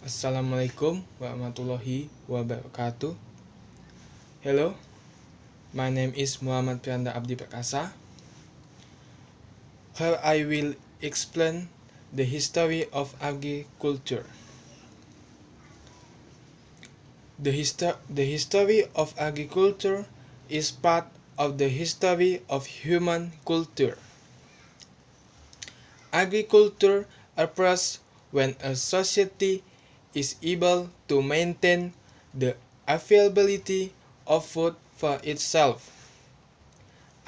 Assalamualaikum warahmatullahi wabarakatuh. Hello, my name is Muhammad Pianda Abdi Perkasa. Here I will explain the history of agriculture. The history of agriculture is part of the history of human culture. Agriculture appears when a society is able to maintain the availability of food for itself.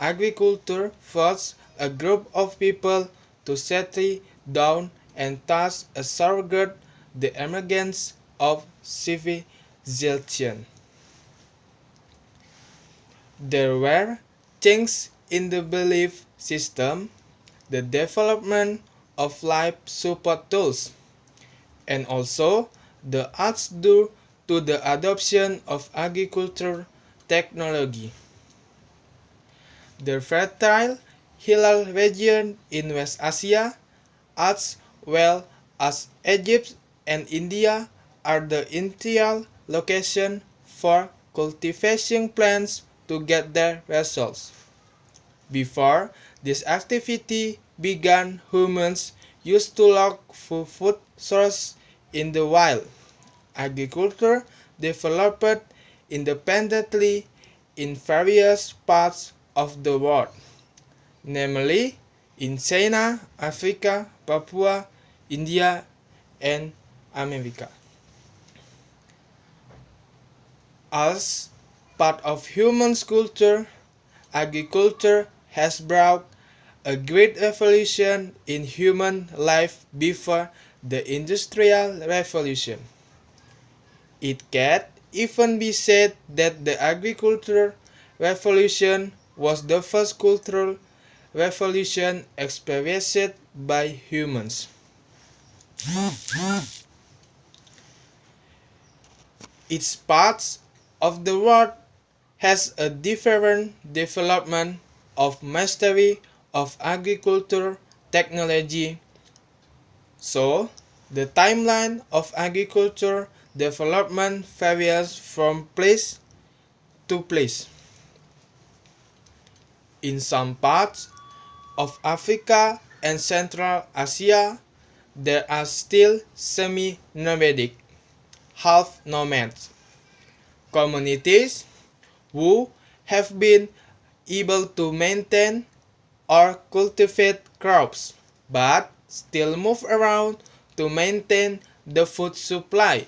Agriculture forces a group of people to settle down and thus surrogate the emergence of civilization. There were changes in the belief system, the development of life support tools, and also the odds due to the adoption of agricultural technology. The fertile Hilal region in West Asia, as well as Egypt and India, are the ideal location for cultivating plants to get their results. Before this activity began, humans used to look for food sources in the wild. Agriculture developed independently in various parts of the world, namely in China, Africa, Papua, India, and America. As part of human culture, agriculture has brought a great evolution in human life before the Industrial Revolution. It can even be said that the Agricultural Revolution was the first cultural revolution experienced by humans. Each part of the world has a different development of mastery of agriculture technology. So, the timeline of agriculture development varies from place to place. In some parts of Africa and Central Asia, there are still semi-nomadic, half-nomads communities who have been able to maintain or cultivate crops, but still move around to maintain the food supply.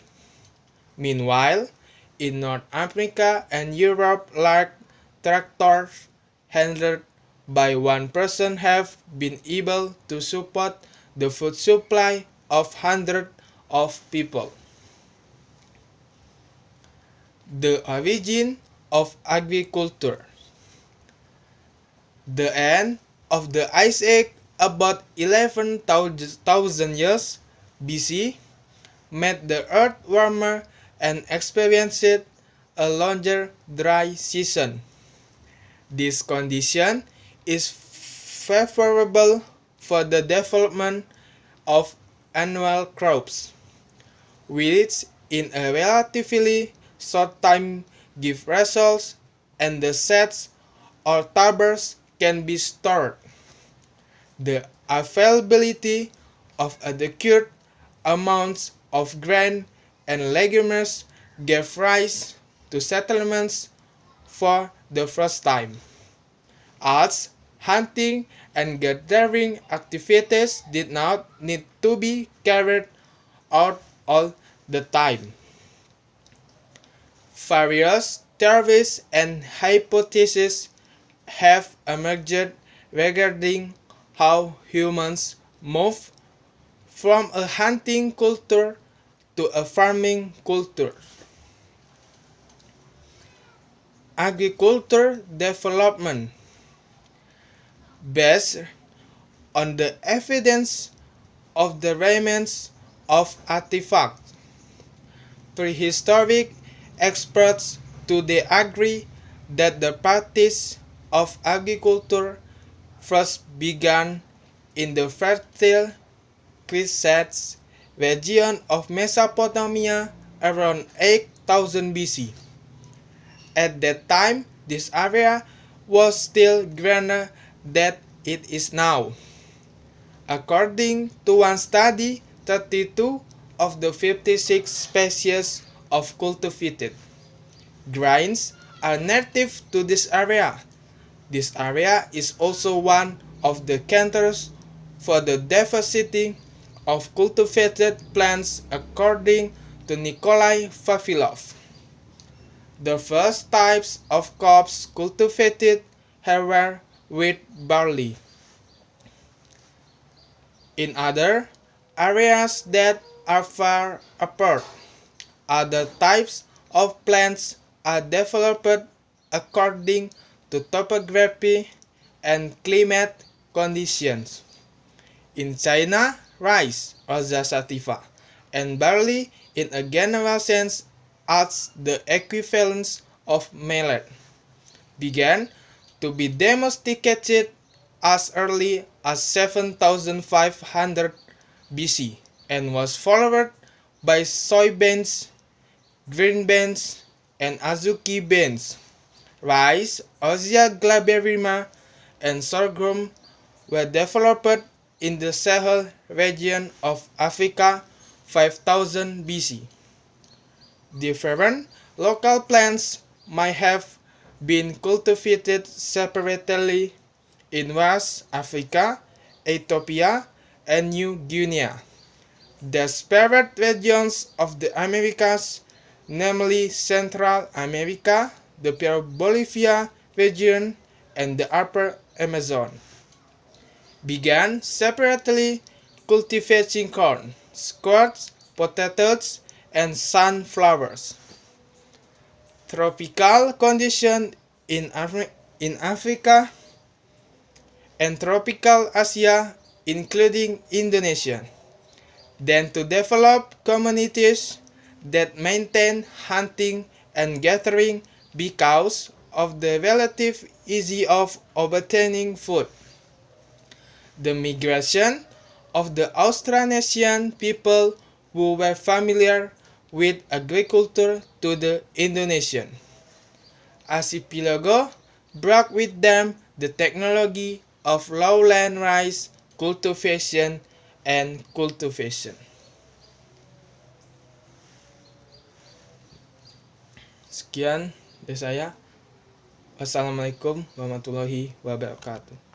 Meanwhile, in North America and Europe, large tractors handled by one person have been able to support the food supply of hundreds of people. The origin of agriculture. The end of the Ice Age about 11,000 years BC made the earth warmer and experienced a longer dry season. This condition is favorable for the development of annual crops, which in a relatively short time give results, and the seeds or tubers can be stored. The availability of adequate amounts of grain and legumes gave rise to settlements for the first time, as hunting and gathering activities did not need to be carried out all the time. Various theories and hypotheses have emerged regarding how humans moved from a hunting culture to a farming culture. Agriculture development. Based on the evidence of the remains of artifacts, prehistoric experts today agree that the practice of agriculture first began in the fertile Cretaceous region of Mesopotamia around 8000 BC. At that time, this area was still grander than it is now. According to one study, 32 of the 56 species of cultivated grains are native to this area. This area is also one of the centers for the diversity of cultivated plants according to Nikolai Vavilov. The first types of crops cultivated here were wheat, barley. In other areas that are far apart, other types of plants are developed according to topography and climate conditions. In China, rice, Oza sativa, and barley in a general sense as the equivalents of millet, began to be domesticated as early as 7500 BC and was followed by soybeans, green beans, and azuki beans. Rice, Osia glaberrima, and sorghum were developed in the Sahel region of Africa 5000 BC. Different local plants might have been cultivated separately in West Africa, Ethiopia, and New Guinea. The separate regions of the Americas, namely Central America, the Peru-Bolivia region, and the Upper Amazon, began separately cultivating corn, squash, potatoes, and sunflowers. Tropical conditions in Africa and tropical Asia, including Indonesia, then to develop communities that maintain hunting and gathering because of the relative ease of obtaining food. The migration of the Austronesian people who were familiar with agriculture to the Indonesian archipelago brought with them the technology of lowland rice cultivation and cultivation. Sekian dari saya. Wassalamualaikum warahmatullahi wabarakatuh.